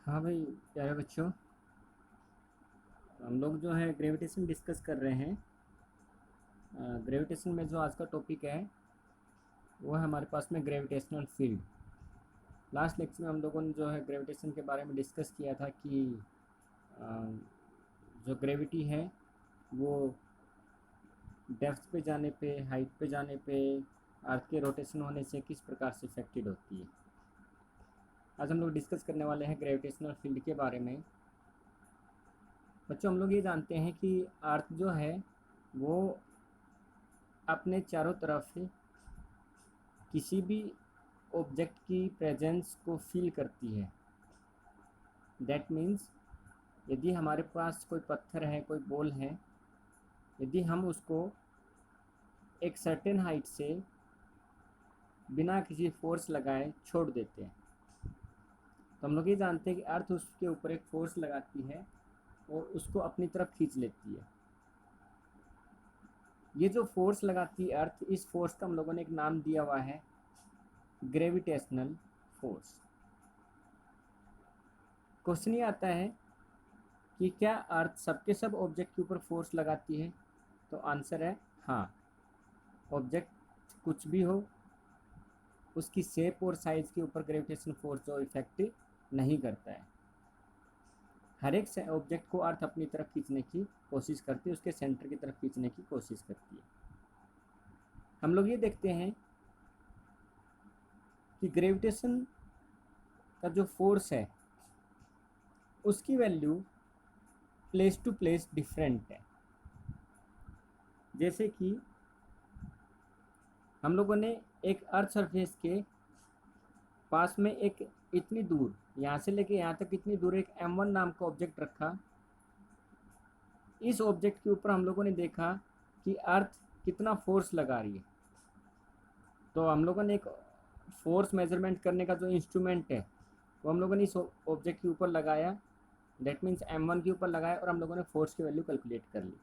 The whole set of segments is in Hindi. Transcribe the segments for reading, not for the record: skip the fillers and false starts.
हाँ भाई, प्यारे बच्चों, हम लोग जो है ग्रेविटेशन डिस्कस कर रहे हैं। ग्रेविटेशन में जो आज का टॉपिक है वो है हमारे पास में ग्रेविटेशनल फील्ड। लास्ट लेक्चर में हम लोगों ने जो है ग्रेविटेशन के बारे में डिस्कस किया था कि अ, जो ग्रेविटी है वो डेप्थ पे जाने पे, हाइट पे जाने पे, अर्थ के रोटेशन होने से किस प्रकार से इफेक्टेड होती है। आज हम लोग डिस्कस करने वाले हैं ग्रेविटेशनल फील्ड के बारे में। बच्चों, हम लोग ये जानते हैं कि अर्थ जो है वो अपने चारों तरफ किसी भी ऑब्जेक्ट की प्रेजेंस को फील करती है। दैट मीन्स यदि हमारे पास कोई पत्थर है, कोई बॉल है, यदि हम उसको एक सर्टेन हाइट से बिना किसी फोर्स लगाए छोड़ देते हैं, तो हम लोग ये जानते हैं कि अर्थ उसके ऊपर एक फोर्स लगाती है और उसको अपनी तरफ खींच लेती है। ये जो फोर्स लगाती है अर्थ, इस फोर्स का हम लोगों ने एक नाम दिया हुआ है ग्रेविटेशनल फोर्स। क्वेश्चन ये आता है कि क्या अर्थ सबके सब ऑब्जेक्ट के ऊपर फोर्स लगाती है? तो आंसर है हाँ। ऑब्जेक्ट कुछ भी हो, उसकी शेप और साइज के ऊपर ग्रेविटेशन फोर्स जो इफेक्ट नहीं करता है। हर एक ऑब्जेक्ट को अर्थ अपनी तरफ खींचने की कोशिश करती है, उसके सेंटर की तरफ खींचने की कोशिश करती है। हम लोग ये देखते हैं कि ग्रेविटेशन का जो फोर्स है उसकी value place to place different है। जैसे कि हम लोगों ने एक अर्थ सरफेस के पास में एक इतनी दूर, यहाँ से लेके यहाँ तक इतनी दूर एक M1 नाम का ऑब्जेक्ट रखा। इस ऑब्जेक्ट के ऊपर हम लोगों ने देखा कि अर्थ कितना फोर्स लगा रही है। तो हम लोगों ने एक फोर्स मेजरमेंट करने का जो इंस्ट्रूमेंट है वो हम लोगों ने इस ऑब्जेक्ट के ऊपर लगाया। दैट मीन्स M1 के ऊपर लगाया और हम लोगों ने फोर्स की वैल्यू कैलकुलेट कर ली।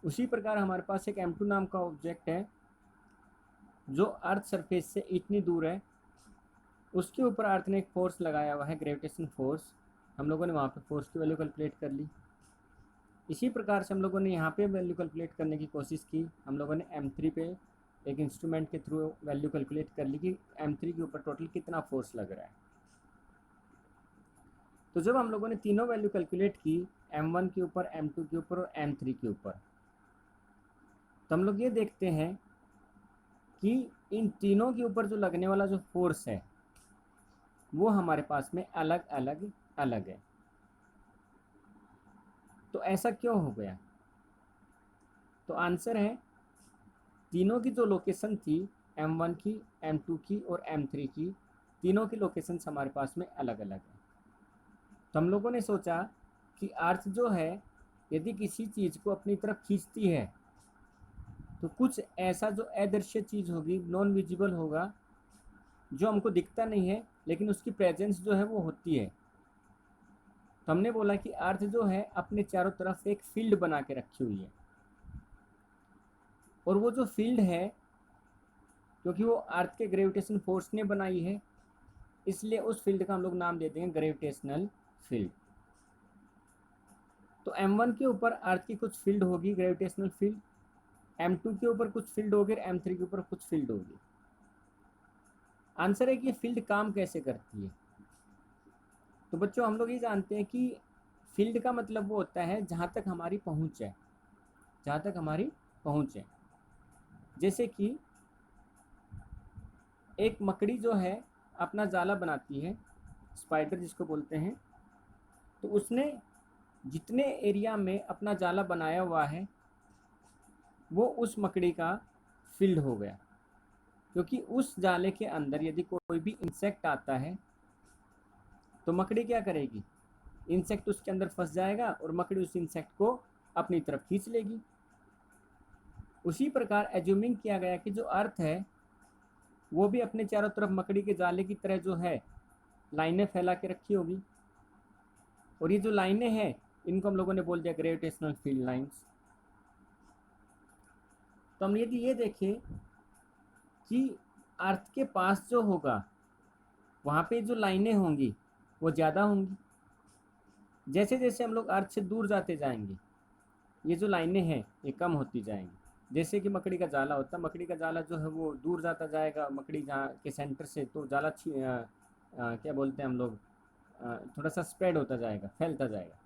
उसी प्रकार हमारे पास एक M2 नाम का ऑब्जेक्ट है जो अर्थ सरफेस से इतनी दूर है। उसके ऊपर अर्थ ने एक फोर्स लगाया हुआ है, ग्रेविटेशन फोर्स। हम लोगों ने वहाँ पे फोर्स की वैल्यू कैलकुलेट कर ली। इसी प्रकार से हम लोगों ने यहाँ पे वैल्यू कैलकुलेट करने की कोशिश की। हम लोगों ने M3 पे एक इंस्ट्रूमेंट के थ्रू वैल्यू कैलकुलेट कर ली कि M3 के ऊपर टोटल कितना फोर्स लग रहा है। तो जब हम लोगों ने तीनों वैल्यू कैलकुलेट की, M1 के ऊपर, M2 के ऊपर और M3 के ऊपर, तो हम लोग ये देखते हैं कि इन तीनों के ऊपर जो लगने वाला जो फोर्स है वो हमारे पास में अलग अलग अलग है। तो ऐसा क्यों हो गया? तो आंसर है, तीनों की जो लोकेशन थी, M1 की, M2 की और M3 की, तीनों की लोकेशन हमारे पास में अलग अलग है। तो हम लोगों ने सोचा कि अर्थ जो है यदि किसी चीज़ को अपनी तरफ खींचती है तो कुछ ऐसा जो अदृश्य चीज़ होगी, नॉन विजिबल होगा, जो हमको दिखता नहीं है लेकिन उसकी प्रेजेंस जो है वो होती है। तो हमने बोला कि अर्थ जो है अपने चारों तरफ एक फील्ड बना के रखी हुई है, और वो जो फील्ड है, क्योंकि वो अर्थ के ग्रेविटेशन फोर्स ने बनाई है, इसलिए उस फील्ड का हम लोग नाम दे देंगे ग्रेविटेशनल फील्ड। तो M1 के ऊपर अर्थ की कुछ फील्ड होगी, ग्रेविटेशनल फील्ड। M2 के ऊपर कुछ फील्ड होगी और M3 के ऊपर कुछ फील्ड होगी। आंसर है कि ये फील्ड काम कैसे करती है। तो बच्चों, हम लोग ये जानते हैं कि फील्ड का मतलब वो होता है जहाँ तक हमारी पहुँच है, जहाँ तक हमारी पहुँच है। जैसे कि एक मकड़ी जो है अपना जाला बनाती है, स्पाइडर जिसको बोलते हैं, तो उसने जितने एरिया में अपना जाला बनाया हुआ है वो उस मकड़ी का फील्ड हो गया। क्योंकि उस जाले के अंदर यदि कोई भी इंसेक्ट आता है तो मकड़ी क्या करेगी? इंसेक्ट उसके अंदर फंस जाएगा और मकड़ी उस इंसेक्ट को अपनी तरफ खींच लेगी। उसी प्रकार एज्यूमिंग किया गया कि जो अर्थ है वो भी अपने चारों तरफ मकड़ी के जाले की तरह जो है लाइनें फैला के रखी होगी, और ये जो लाइनें हैं इनको हम लोगों ने बोल दिया ग्रेविटेशनल फील्ड लाइंस। तो हम यदि ये देखें कि अर्थ के पास जो होगा वहाँ पे जो लाइनें होंगी वो ज़्यादा होंगी। जैसे जैसे हम लोग अर्थ से दूर जाते जाएंगे ये जो लाइनें हैं ये कम होती जाएंगी। जैसे कि मकड़ी का जाला होता है, मकड़ी का जाला जो है वो दूर जाता जाएगा मकड़ी जहाँ के सेंटर से, तो जाला क्या बोलते हैं हम लोग, थोड़ा सा स्प्रेड होता जाएगा, फैलता जाएगा,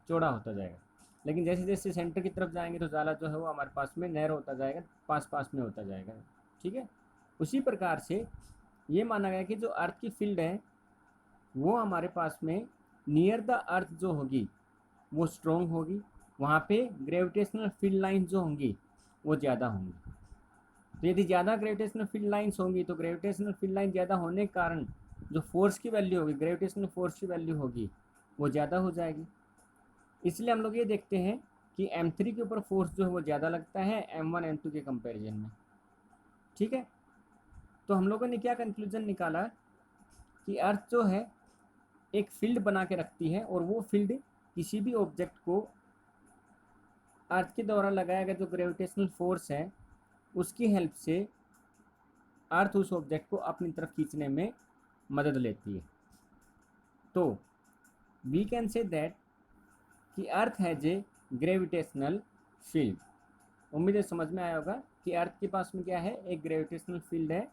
चौड़ा होता जाएगा। लेकिन जैसे जैसे सेंटर की तरफ जाएंगे तो जाला जो है वो हमारे पास में नैरो होता जाएगा, पास पास में होता जाएगा। ठीक है। उसी प्रकार से ये माना गया कि जो अर्थ की फील्ड है वो हमारे पास में नियर द अर्थ जो होगी वो स्ट्रोंग होगी, वहाँ पे ग्रेविटेशनल फील्ड लाइंस जो होंगी वो ज़्यादा होंगी। तो यदि ज़्यादा ग्रेविटेशनल फील्ड लाइंस होंगी तो ग्रेविटेशनल फील्ड लाइन ज़्यादा होने के कारण जो फोर्स की वैल्यू होगी, ग्रेविटेशनल फोर्स की वैल्यू होगी वो ज़्यादा हो जाएगी। इसलिए हम लोग ये देखते हैं कि M3 के ऊपर फोर्स जो है वो ज़्यादा लगता है M1 M2 के कंपैरिजन में। ठीक है। तो हम लोगों ने क्या कंक्लूजन निकाला कि अर्थ जो है एक फील्ड बना के रखती है और वो फील्ड किसी भी ऑब्जेक्ट को अर्थ के द्वारा लगाया गया जो ग्रेविटेशनल फोर्स है उसकी हेल्प से अर्थ उस ऑब्जेक्ट को अपनी तरफ खींचने में मदद लेती है। तो वी कैन से दैट कि earth has a gravitational field. उम्मीद है समझ में आया होगा कि अर्थ के पास में क्या है, एक ग्रेविटेशनल फील्ड है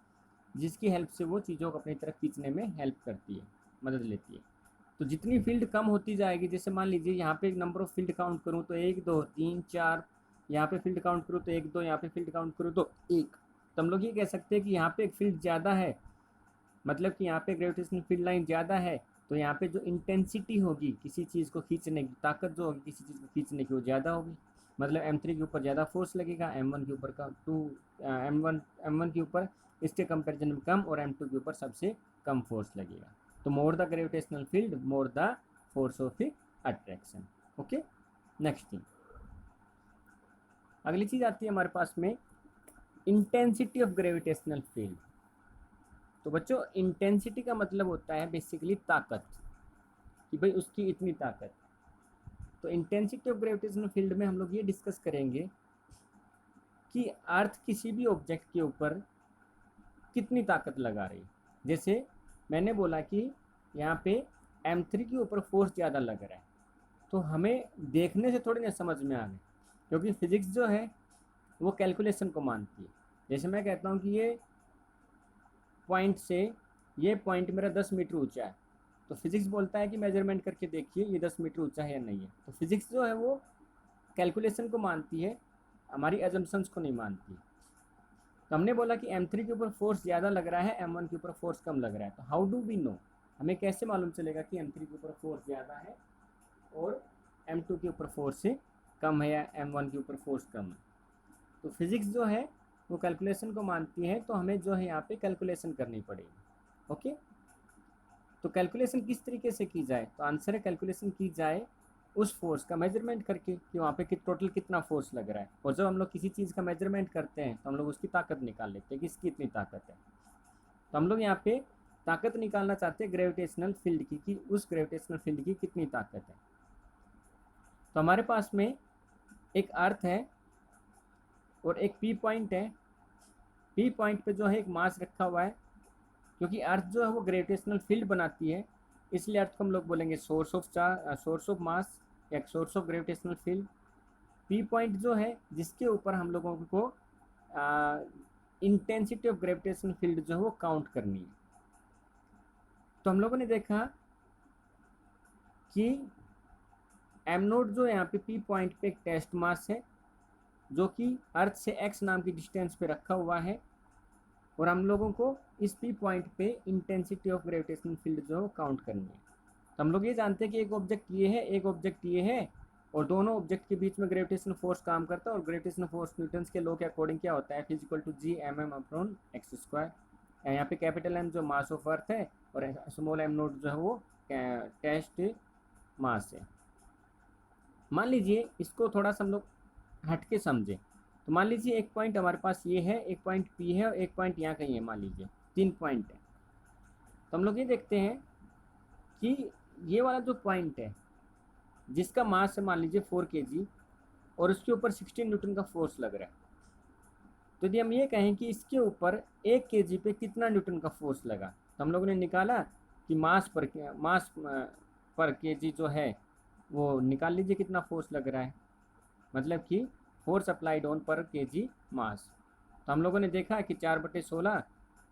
जिसकी हेल्प से वो चीज़ों को अपनी तरफ खींचने में हेल्प करती है, मदद लेती है। तो जितनी फील्ड कम होती जाएगी, जैसे मान लीजिए यहाँ पे एक नंबर ऑफ फील्ड काउंट करूँ तो 1 2 3 4, यहाँ पे फील्ड काउंट करूँ तो 1 2, यहाँ पे फील्ड काउंट करूँ तो 1, तो हम लोग ये कह सकते हैं कि यहाँ पे एक फील्ड ज़्यादा है, मतलब कि यहाँ पे ग्रेविटेशनल फील्ड लाइन ज़्यादा है, तो यहाँ पे जो इंटेंसिटी होगी किसी चीज़ को खींचने की, ताकत जो होगी किसी चीज़ को खींचने की वो ज़्यादा होगी। मतलब M3 के ऊपर ज़्यादा फोर्स लगेगा, M1 के ऊपर का M1 के ऊपर इसके कंपेरिजन में कम, और M2 के ऊपर सबसे कम फोर्स लगेगा। तो more the gravitational field more the force of attraction. Okay. Next thing, अगली चीज़ आती है हमारे पास में इंटेंसिटी ऑफ ग्रेविटेशनल फील्ड। तो बच्चों इंटेंसिटी का मतलब होता है बेसिकली ताकत, कि भाई उसकी इतनी ताकत। तो इंटेंसिटी ऑफ ग्रेविटेशनल फील्ड में हम लोग ये डिस्कस करेंगे कि अर्थ किसी भी ऑब्जेक्ट के ऊपर कितनी ताकत लगा रही है। जैसे मैंने बोला कि यहाँ पे M3 के ऊपर फोर्स ज़्यादा लग रहा है, तो हमें देखने से थोड़ी ना समझ में आ गई, क्योंकि फिजिक्स जो है वो कैलकुलेशन को मानती है। जैसे मैं कहता हूँ कि ये पॉइंट से ये पॉइंट मेरा 10 मीटर ऊंचा है, तो फिजिक्स बोलता है कि मेजरमेंट करके देखिए ये 10 मीटर ऊंचा है या नहीं है। तो फिजिक्स जो है वो कैलकुलेशन को मानती है, हमारी एजम्पशंस को नहीं मानती। तो हमने बोला कि M3 के ऊपर फोर्स ज़्यादा लग रहा है, M1 के ऊपर फोर्स कम लग रहा है। तो हाउ डू वी नो, हमें कैसे मालूम चलेगा कि M3 के ऊपर फोर्स ज़्यादा है और M2 के ऊपर फोर्स से कम है, या M1 के ऊपर फोर्स कम है। तो फिजिक्स जो है वो कैलकुलेशन को मानती है, तो हमें जो है यहाँ पे कैलकुलेशन करनी पड़ेगी। ओके। तो कैलकुलेशन किस तरीके से की जाए, तो आंसर है कैलकुलेशन की जाए उस फोर्स का मेजरमेंट करके कि वहाँ पे टोटल कितना फोर्स लग रहा है। और जब हम लोग किसी चीज़ का मेजरमेंट करते हैं तो हम लोग उसकी ताकत निकाल लेते हैं कि इसकी इतनी ताकत है। तो हम लोग यहाँ पे ताकत निकालना चाहते हैं ग्रेविटेशनल फील्ड की, कि उस ग्रेविटेशनल फील्ड की कितनी ताकत है। तो हमारे पास में एक अर्थ है और एक P पॉइंट है। P पॉइंट पे जो है एक मास रखा हुआ है, क्योंकि अर्थ जो है वो ग्रेविटेशनल फील्ड बनाती है, इसलिए अर्थ को हम लोग बोलेंगे सोर्स ऑफ मास या source of gravitational field. P point जो है जिसके ऊपर हम लोगों को इंटेंसिटी ऑफ ग्रेविटेशनल फील्ड जो है वो काउंट करनी है। तो हम लोगों ने देखा कि एम नोट जो है यहाँ पे P पॉइंट पे एक टेस्ट मास है जो कि अर्थ से x नाम की डिस्टेंस पे रखा हुआ है, और हम लोगों को इस P पॉइंट पे इंटेंसिटी ऑफ ग्रेविटेशनल फील्ड जो है काउंट करनी है। तो हम लोग ये जानते हैं कि एक ऑब्जेक्ट ये है, एक ऑब्जेक्ट ये है, और दोनों ऑब्जेक्ट के बीच में ग्रेविटेशनल फोर्स काम करता है, और ग्रेविटेशनल फोर्स न्यूटन्स के लॉ के अकॉर्डिंग क्या होता है, F=G/m/x²। यहाँ पे कैपिटल M जो मास ऑफ अर्थ है और स्मॉल m नोट जो है वो टेस्ट मास है। मान लीजिए इसको थोड़ा सा हम लोग हट के समझें, तो मान लीजिए एक पॉइंट हमारे पास ये है, एक पॉइंट P है और एक पॉइंट यहाँ कहीं है, मान लीजिए 3 पॉइंट है। तो हम लोग ये देखते हैं कि ये वाला जो पॉइंट है जिसका मास है मान लीजिए 4 kg और उसके ऊपर 16 न्यूटन का फोर्स लग रहा है, तो यदि हम ये कहें कि इसके ऊपर 1 kg पे कितना न्यूटन का फोर्स लगा, तो हम लोगों ने निकाला कि मास पर केजी जो है वो निकाल लीजिए कितना फोर्स लग रहा है, मतलब कि फोर्स अप्लाइड ऑन पर केजी मास। तो हम लोगों ने देखा कि 4/16,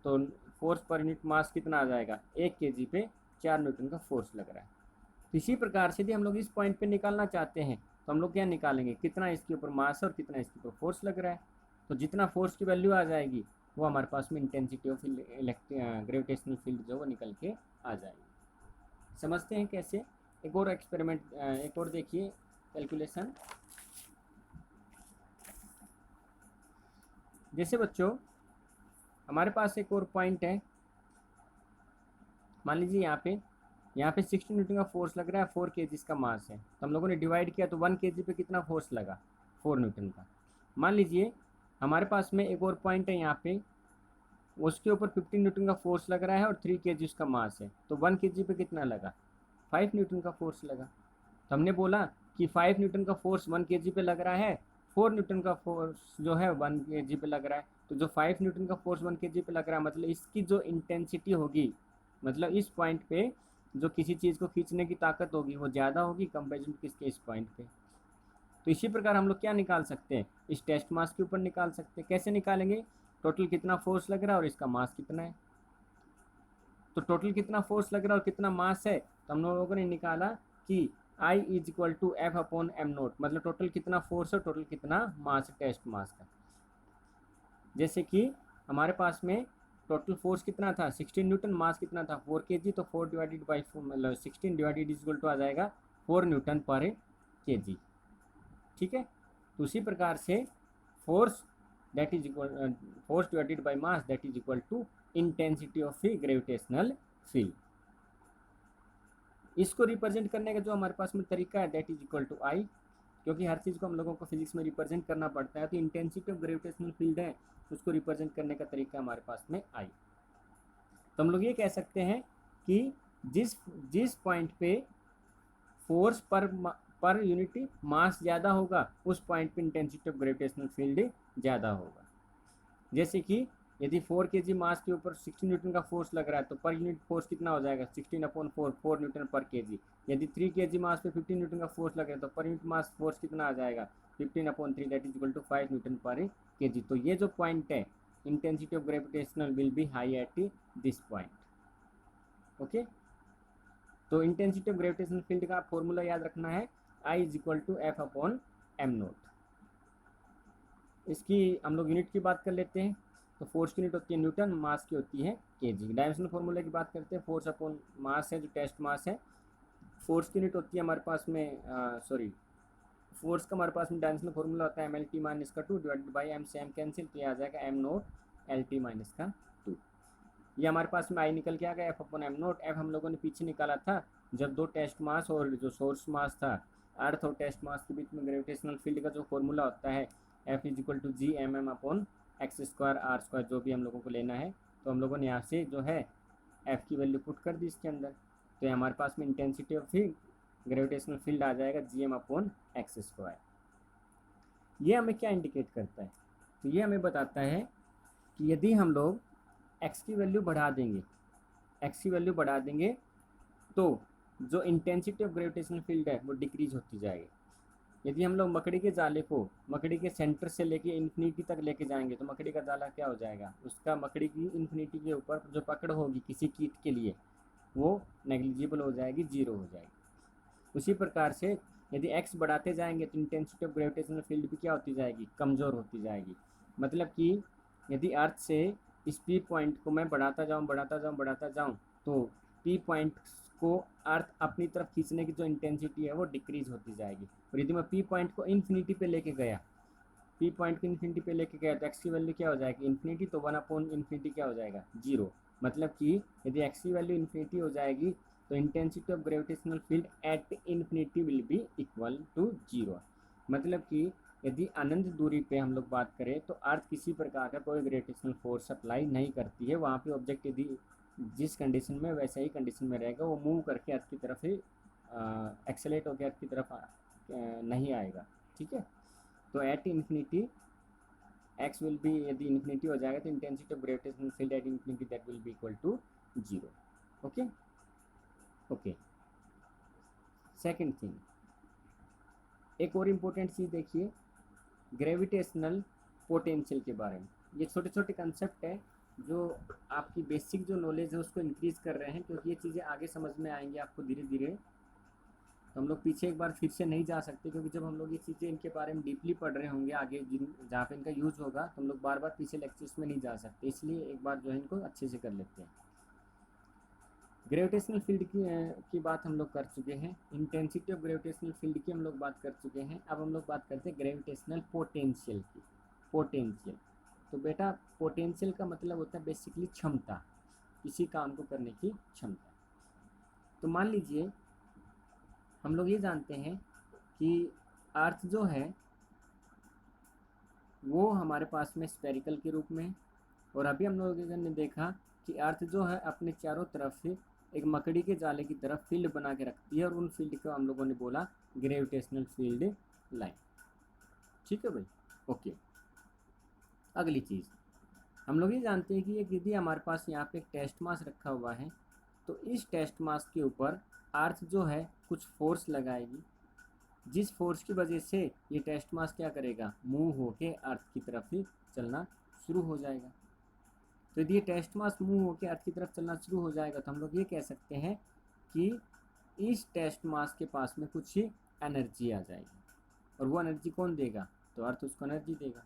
तो फोर्स पर यूनिट मास कितना आ जाएगा, 1 kg पे 4 न्यूटन का फोर्स लग रहा है। तो इसी प्रकार से यदि हम लोग इस पॉइंट पे निकालना चाहते हैं तो हम लोग क्या निकालेंगे, कितना इसके ऊपर मास है और कितना इसके ऊपर फोर्स लग रहा है। तो जितना फोर्स की वैल्यू आ जाएगी वो हमारे पास में इंटेंसिटी ऑफ ग्रेविटेशनल फील्ड जो वो निकल के आ जाएगी। समझते हैं कैसे। एक और एक्सपेरिमेंट, एक और देखिए कैलकुलेशन। जैसे बच्चों हमारे पास एक और पॉइंट है, मान लीजिए यहाँ पे 60 न्यूटन का फोर्स लग रहा है, 4 kg का मास है। तो हम लोगों ने डिवाइड किया तो 1 kg पे कितना फोर्स लगा, 4 न्यूटन का। मान लीजिए हमारे पास में एक और पॉइंट है यहाँ पे, उसके ऊपर 15 न्यूटन का फोर्स लग रहा है और 3 kg उसका मास है। तो 1 kg पे कितना लगा, 5 न्यूटन का फोर्स लगा। तो हमने बोला कि 5 न्यूटन का फोर्स 1 kg पे लग रहा है, 4 न्यूटन का फोर्स जो है 1 kg पे लग रहा है। तो जो 5 न्यूटन का फोर्स 1 kg पे लग रहा है, मतलब इसकी जो इंटेंसिटी होगी, मतलब इस पॉइंट पे जो किसी चीज़ को खींचने की ताकत होगी वो ज़्यादा होगी कंपेरिजन किसके, इस पॉइंट पे। तो इसी प्रकार हम लोग क्या निकाल सकते हैं, इस टेस्ट मास के ऊपर निकाल सकते हैं। कैसे निकालेंगे, टोटल कितना फोर्स लग रहा है और इसका मास कितना है। तो टोटल कितना फोर्स लग रहा है और कितना मास है, तो हम लोगों ने निकाला कि I is equal to F upon M nought, मतलब टोटल कितना फोर्स है, टोटल कितना मास है टेस्ट मास का। जैसे कि हमारे पास में टोटल फोर्स कितना था 16 न्यूटन, मास कितना था 4 kg, तो 4 डिवाइडेड बाई मतलब 16 डिवाइडेड इज इक्वल टू आ जाएगा 4 न्यूटन पर kg। ठीक है, तो उसी प्रकार से force that is equal force divided by mass that is equal to intensity of the gravitational field. इसको रिप्रेजेंट करने का जो हमारे पास में तरीका है that is equal to I, क्योंकि हर चीज़ को हम लोगों को फिजिक्स में रिप्रेजेंट करना पड़ता है। तो इंटेंसिटी ऑफ ग्रेविटेशनल फील्ड है, उसको रिप्रेजेंट करने का तरीका हमारे पास में आई। तो हम लोग ये कह सकते हैं कि जिस जिस पॉइंट पे फोर्स पर यूनिट मास ज़्यादा होगा उस पॉइंट पे इंटेंसिटी ऑफ ग्रेविटेशनल फील्ड ज़्यादा होगा। जैसे कि यदि 4 kg मास के ऊपर 16 न्यूटन का फोर्स लग रहा है तो पर यूनिट फोर्स कितना हो जाएगा, 16/4, 4 न्यूटन पर kg। यदि 3 kg मास पे 15 न्यूटन का फोर्स लग रहा है तो पर यूनिट मास फोर्स कितना आ जाएगा, 15/3 that is equal to 5 newton पर kg। तो ये जो पॉइंट है intensity of gravitational will be high at this point. Okay, तो इंटेंसिटी ऑफ ग्रेविटेशनल फील्ड का फॉर्मूला याद रखना है, I is equal to F upon M naught. इसकी हम लोग यूनिट की बात कर लेते हैं। तो फोर्स की यूनिट होती है न्यूटन, मास की होती है केजी। डायमेंशनल फॉर्मूले की बात करते हैं, फोर्स अपॉन मास है जो टेस्ट मास है। फोर्स की यूनिट होती है हमारे पास में फोर्स का हमारे पास में डायमेंशनल फॉर्मूला होता है एम एल टी माइनस का 2 डिवाइडेड बाई एम से एम कैंसिल, तो ये आ जाएगा m nought L T minus का 2। ये हमारे पास में आई निकल के आ गया f upon M nought. F हम लोगों ने पीछे निकाला था जब दो टेस्ट मास और जो सोर्स मास था अर्थ और टेस्ट मास के बीच में ग्रेविटेशनल फील्ड का जो फॉर्मूला होता है f is equal to G M m upon x square R square, जो भी हम लोगों को लेना है। तो हम लोगों ने यहाँ से जो है एफ की वैल्यू पुट कर दी इसके अंदर, तो ये हमारे पास में इंटेंसिटी ऑफ ग्रेविटेशनल फील्ड आ जाएगा G M upon x square. ये हमें क्या इंडिकेट करता है, तो ये हमें बताता है कि यदि हम लोग एक्स की वैल्यू बढ़ा देंगे, एक्स की वैल्यू बढ़ा देंगे तो जो इंटेंसिटी ऑफ ग्रेविटेशनल फील्ड है वो डिक्रीज होती जाएगी। यदि हम लोग मकड़ी के जाले को मकड़ी के सेंटर से लेके इन्फिनिटी तक लेके जाएंगे तो मकड़ी का जाला क्या हो जाएगा, उसका मकड़ी की इन्फिनिटी के ऊपर जो पकड़ होगी किसी कीट के लिए वो नेग्लिजिबल हो जाएगी, जीरो हो जाएगी। उसी प्रकार से यदि एक्स बढ़ाते जाएंगे तो इंटेंसिटी ऑफ ग्रेविटेशनल फील्ड भी क्या होती जाएगी, कमज़ोर होती जाएगी। मतलब कि यदि अर्थ से इस पी पॉइंट को मैं बढ़ाता जाऊँ तो पी पॉइंट को अर्थ अपनी तरफ खींचने की जो इंटेंसिटी है वो डिक्रीज होती जाएगी। और यदि मैं पी पॉइंट को इन्फिनिटी पे लेके गया, पी पॉइंट को इन्फिनिटी पे लेके गया तो एक्स की वैल्यू क्या हो जाएगी, इन्फिनिटी, तो 1/इन्फिनिटी क्या हो जाएगा, जीरो। मतलब कि यदि एक्स की वैल्यू इन्फिनिटी हो जाएगी तो intensity of gravitational field at infinity will be equal to zero. मतलब कि यदि अनंत दूरी पे हम लोग बात करें तो अर्थ किसी प्रकार का कोई ग्रेविटेशनल फोर्स अप्लाई नहीं करती है। वहाँ पे ऑब्जेक्ट यदि जिस कंडीशन में वैसे ही कंडीशन में रहेगा, वो मूव करके अर्थ की तरफ ही एक्सेलेट होकर अर्थ की तरफ नहीं आएगा। ठीक है, तो at infinity x will be, यदि इन्फिनिटी हो जाएगा तो intensity of gravitational field at infinity that will be equal to 0। Okay okay. Second thing, एक और इम्पोर्टेंट चीज़ देखिए ग्रेविटेशनल पोटेंशियल के बारे में। ये छोटे छोटे कंसेप्ट है जो आपकी बेसिक जो नॉलेज है उसको इंक्रीज कर रहे हैं, क्योंकि ये चीज़ें आगे समझ में आएंगी आपको धीरे धीरे। तो हम लोग पीछे एक बार फिर से नहीं जा सकते, क्योंकि जब हम लोग ये चीज़ें इनके बारे में डीपली पढ़ रहे होंगे आगे जिन जहाँ पे इनका यूज़ होगा, तो हम लोग बार बार पीछे लेक्चर्स में नहीं जा सकते, इसलिए एक बार जो है इनको अच्छे से कर लेते हैं। ग्रेविटेशनल फील्ड की बात हम लोग कर चुके हैं, इंटेंसिटी ऑफ ग्रेविटेशनल फील्ड की हम लोग बात कर चुके हैं। अब हम लोग बात करते हैं ग्रेविटेशनल पोटेंशियल की। पोटेंशियल, तो बेटा पोटेंशियल का मतलब होता है बेसिकली क्षमता, किसी काम को करने की क्षमता। तो मान लीजिए हम लोग ये जानते हैं कि अर्थ जो है वो हमारे पास में स्फेरिकल के रूप में है, और अभी हम लोगों ने देखा कि अर्थ जो है अपने चारों तरफ से एक मकड़ी के जाले की तरफ फील्ड बना के रखती है, और उन फील्ड को हम लोगों ने बोला ग्रेविटेशनल फील्ड लाइन। ठीक है भाई, ओके। अगली चीज़ हम लोग ये जानते हैं कि एक यदि हमारे पास यहाँ पे एक टेस्ट मास रखा हुआ है, तो इस टेस्ट मास के ऊपर अर्थ जो है कुछ फोर्स लगाएगी, जिस फोर्स की वजह से ये टेस्ट मास क्या करेगा, मूव होके अर्थ की तरफ ही चलना शुरू हो जाएगा। तो यदि ये टेस्ट मास मूव होकर अर्थ की तरफ चलना शुरू हो जाएगा, तो हम लोग ये कह सकते हैं कि इस टेस्ट मास के पास में कुछ ही एनर्जी आ जाएगी, और वो एनर्जी कौन देगा, तो अर्थ उसको एनर्जी देगा।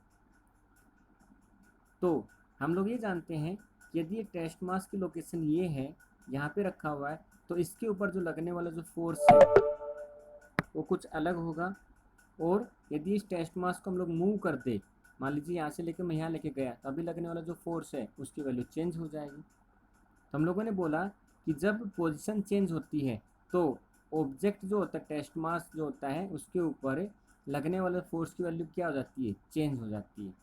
तो हम लोग ये जानते हैं कि यदि ये टेस्ट मास की लोकेशन ये है, यहाँ पे रखा हुआ है, तो इसके ऊपर जो लगने वाला जो फोर्स है वो कुछ अलग होगा, और यदि इस टेस्ट मास को हम लोग मूव कर दे, मान लीजिए यहाँ से लेकर मैं यहाँ लेके गया, तो अभी लगने वाला जो फोर्स है उसकी वैल्यू चेंज हो जाएगी। तो हम लोगों ने बोला कि जब पोजीशन चेंज होती है तो ऑब्जेक्ट जो होता है, टेस्ट मास जो होता है, उसके ऊपर लगने वाले फोर्स की वैल्यू क्या हो जाती है, चेंज हो जाती है।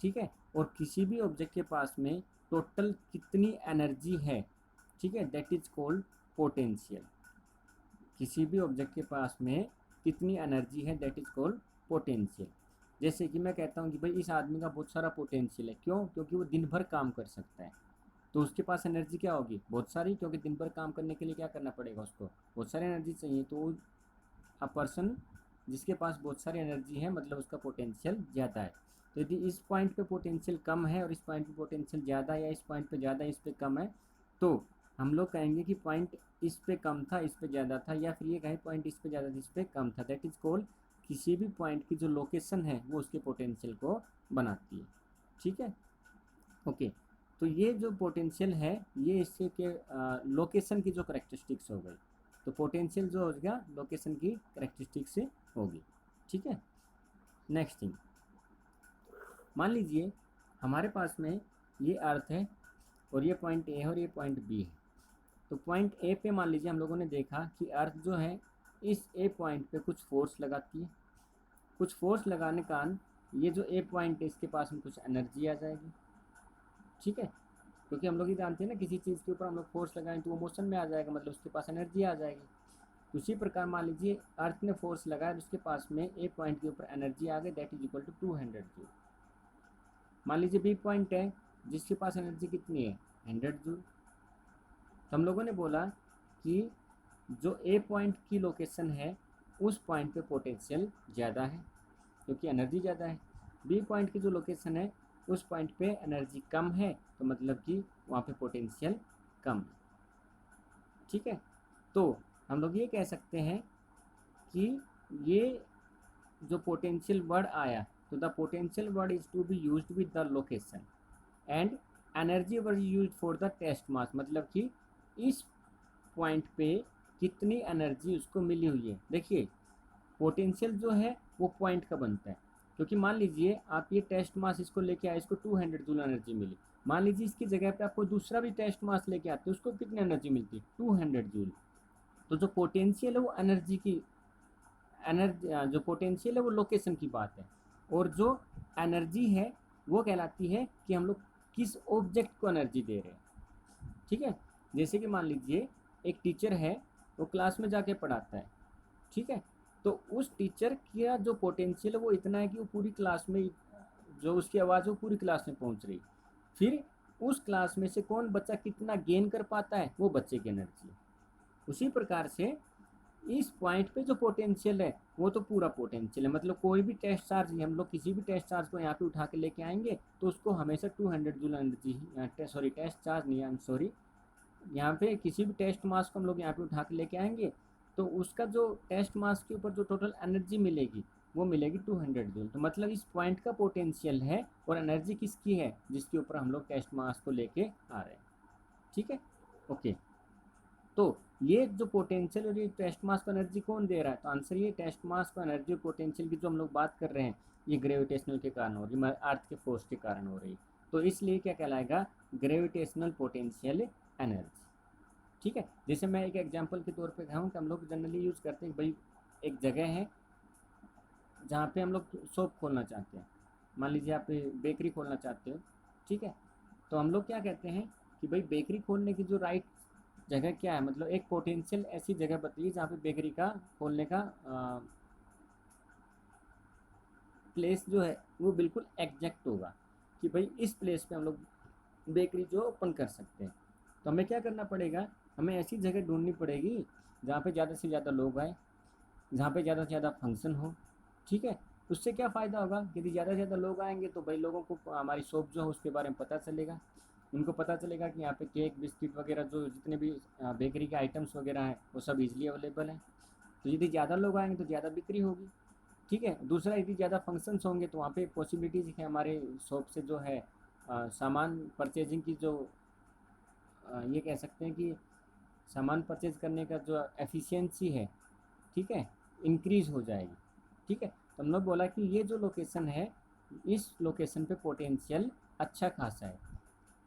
ठीक है, और किसी भी ऑब्जेक्ट के पास में टोटल कितनी एनर्जी है, ठीक है, दैट इज कॉल्ड पोटेंशियल। किसी भी ऑब्जेक्ट के पास में कितनी एनर्जी है, दैट इज कॉल्ड पोटेंशियल। जैसे कि मैं कहता हूँ कि भाई इस आदमी का बहुत सारा पोटेंशियल है, क्यों, क्योंकि वो दिन भर काम कर सकता है, तो उसके पास एनर्जी क्या होगी, बहुत सारी, क्योंकि दिन भर काम करने के लिए क्या करना पड़ेगा, उसको बहुत सारी एनर्जी चाहिए। तो अ पर्सन जिसके पास बहुत सारी एनर्जी है, मतलब उसका पोटेंशियल ज़्यादा है। तो यदि इस पॉइंट पे पोटेंशियल कम है और इस पॉइंट पे पोटेंशियल ज़्यादा है, या इस पॉइंट पे ज़्यादा इस पे कम है, तो हम लोग कहेंगे कि पॉइंट इस पे कम था इस पे ज़्यादा था, या फिर ये कहें पॉइंट इस पे ज़्यादा था इस पे कम था। दैट इज कॉल्ड, किसी भी पॉइंट की जो लोकेशन है वो उसके पोटेंशियल को बनाती है। ठीक है, ओके। तो ये जो पोटेंशियल है ये इससे के लोकेशन की जो करेक्टरिस्टिक्स हो गई, तो पोटेंशियल जो हो गया लोकेशन की करेक्टरिस्टिक्स से होगी। ठीक है, नेक्स्ट थिंग, मान लीजिए हमारे पास में ये अर्थ है, और ये पॉइंट ए है और ये पॉइंट बी है। तो पॉइंट ए पे मान लीजिए हम लोगों ने देखा कि अर्थ जो है इस ए पॉइंट पे कुछ फोर्स लगाती है, कुछ फोर्स लगाने के कारण ये जो ए पॉइंट है इसके पास में कुछ एनर्जी आ जाएगी। ठीक है, क्योंकि हम लोग ये जानते हैं ना, किसी चीज़ के ऊपर हम लोग फोर्स लगाएं तो वो मोशन में आ जाएगा, मतलब उसके पास एनर्जी आ जाएगी। उसी प्रकार मान लीजिए अर्थ ने फोर्स लगाया तो उसके पास में ए पॉइंट के ऊपर एनर्जी आ गई, that is equal to 200 joule. मान लीजिए बी पॉइंट है जिसके पास एनर्जी कितनी है, 100 जूल। तो हम लोगों ने बोला कि जो ए पॉइंट की लोकेशन है उस पॉइंट पे पोटेंशियल ज़्यादा है क्योंकि एनर्जी ज़्यादा है। बी पॉइंट की जो लोकेशन है उस पॉइंट पे एनर्जी कम है, तो मतलब कि वहाँ पे पोटेंशियल कम है। ठीक है, तो हम लोग ये कह सकते हैं कि ये जो पोटेंशियल वर्ड आया, तो the potential word is to be used with the location and energy word used for the test mass, मतलब कि इस पॉइंट पे कितनी एनर्जी उसको मिली हुई है। देखिए पोटेंशियल जो है वो पॉइंट का बनता है, क्योंकि मान लीजिए आप ये टेस्ट मास इसको लेके आए, इसको 200 जूल एनर्जी मिली। मान लीजिए इसकी जगह पे आपको दूसरा भी टेस्ट मास लेके आते, उसको कितनी एनर्जी मिलती है, 200 जूल। तो जो पोटेंशियल है वो एनर्जी की एनर्जी, जो पोटेंशियल है वो लोकेशन की बात है, और जो एनर्जी है वो कहलाती है कि हम लोग किस ऑब्जेक्ट को एनर्जी दे रहे हैं। ठीक है, जैसे कि मान लीजिए एक टीचर है, वो क्लास में जाके पढ़ाता है, ठीक है, तो उस टीचर का जो पोटेंशियल है वो इतना है कि वो पूरी क्लास में जो उसकी आवाज़ वो पूरी क्लास में पहुंच रही। फिर उस क्लास में से कौन बच्चा कितना गेन कर पाता है, वो बच्चे की एनर्जी है। उसी प्रकार से इस पॉइंट पे जो पोटेंशियल है वो तो पूरा पोटेंशियल है, मतलब कोई भी टेस्ट चार्ज, हम लोग किसी भी टेस्ट चार्ज को यहाँ पे उठा के लेके आएंगे तो उसको हमेशा 200 joule energy, sorry test charge नहीं, आई एम सॉरी, यहाँ पे किसी भी टेस्ट मास को हम लोग यहाँ पे उठा के लेके आएंगे तो उसका जो टेस्ट मास के ऊपर जो टोटल एनर्जी मिलेगी वो मिलेगी 200 जूल। तो मतलब इस पॉइंट का पोटेंशियल है और एनर्जी किसकी है, जिसके ऊपर हम लोग टेस्ट मास को लेके आ रहे हैं। ठीक है, ओके। तो ये जो पोटेंशियल और ये टेस्ट मास को एनर्जी कौन दे रहा है, तो आंसर ये टेस्ट मास को एनर्जी और पोटेंशियल की जो हम लोग बात कर रहे हैं ये ग्रेविटेशनल के कारण हो रही है, अर्थ के फोर्स के कारण हो रही है। तो इसलिए क्या कहलाएगा, ग्रेविटेशनल पोटेंशियल एनर्जी। ठीक है, जैसे मैं एक एग्जांपल के तौर पे कहूँ कि हम लोग जनरली यूज़ करते हैं भाई एक जगह है जहाँ पे हम लोग शॉप खोलना चाहते हैं, मान लीजिए आप बेकरी खोलना चाहते हो। ठीक है, तो हम लोग क्या कहते हैं कि भाई बेकरी खोलने की जो राइट जगह क्या है, मतलब एक पोटेंशियल ऐसी जगह बताइए जहाँ पे बेकरी का खोलने का प्लेस जो है वो बिल्कुल एग्जैक्ट होगा कि भाई इस प्लेस पे हम लोग बेकरी जो ओपन कर सकते हैं। तो हमें क्या करना पड़ेगा, हमें ऐसी जगह ढूंढनी पड़ेगी जहाँ पे ज़्यादा से ज़्यादा लोग आए, जहाँ पे ज़्यादा से ज़्यादा फंक्शन हो। ठीक है, उससे क्या फ़ायदा होगा, यदि ज़्यादा से ज़्यादा लोग आएंगे तो भाई लोगों को हमारी शॉप जो है उसके बारे में पता चलेगा, उनको पता चलेगा कि यहाँ पे केक बिस्किट वगैरह जो जितने भी बेकरी के आइटम्स वगैरह हैं वो सब इजीली अवेलेबल हैं। तो यदि ज़्यादा लोग आएंगे तो ज़्यादा बिक्री होगी। ठीक है, दूसरा यदि ज़्यादा फंक्शंस होंगे तो वहाँ पे पॉसिबिलिटीज़ है हमारे शॉप से जो है सामान परचेजिंग की जो ये कह सकते हैं कि सामान परचेज करने का जो एफिशिएंसी है, ठीक है, इंक्रीज़ हो जाएगी। ठीक है, तो हम लोग बोला कि ये जो लोकेशन है इस लोकेशन पे पोटेंशियल अच्छा खासा है।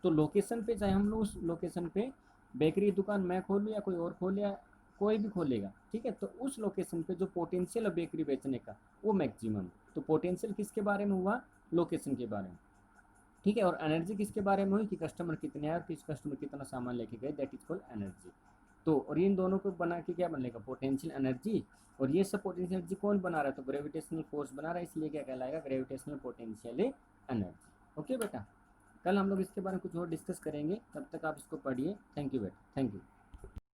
तो लोकेशन पे चाहे हम लोग उस लोकेशन पे बेकरी दुकान मैं खोलूँ या कोई और खोले या कोई भी खोलेगा, ठीक है, तो उस लोकेशन पे जो पोटेंशियल है बेकरी बेचने का वो मैक्सिमम। तो पोटेंशियल किसके बारे में हुआ, लोकेशन के बारे में। ठीक है, और एनर्जी किसके बारे में हुई कि कस्टमर कितने आए और किस कस्टमर कितना सामान लेके गए, दैट इज कॉल्ड एनर्जी। तो और इन दोनों को बना के क्या बनेगा, पोटेंशियल एनर्जी। और ये सब पोटेंशियल एनर्जी कौन बना रहा है, तो ग्रेविटेशनल फोर्स बना रहा है, इसलिए क्या कहलाएगा, ग्रेविटेशनल पोटेंशियल एनर्जी। ओके बेटा, कल हम लोग इसके बारे में कुछ और डिस्कस करेंगे, तब तक आप इसको पढ़िए। थैंक यू बेटा, थैंक यू।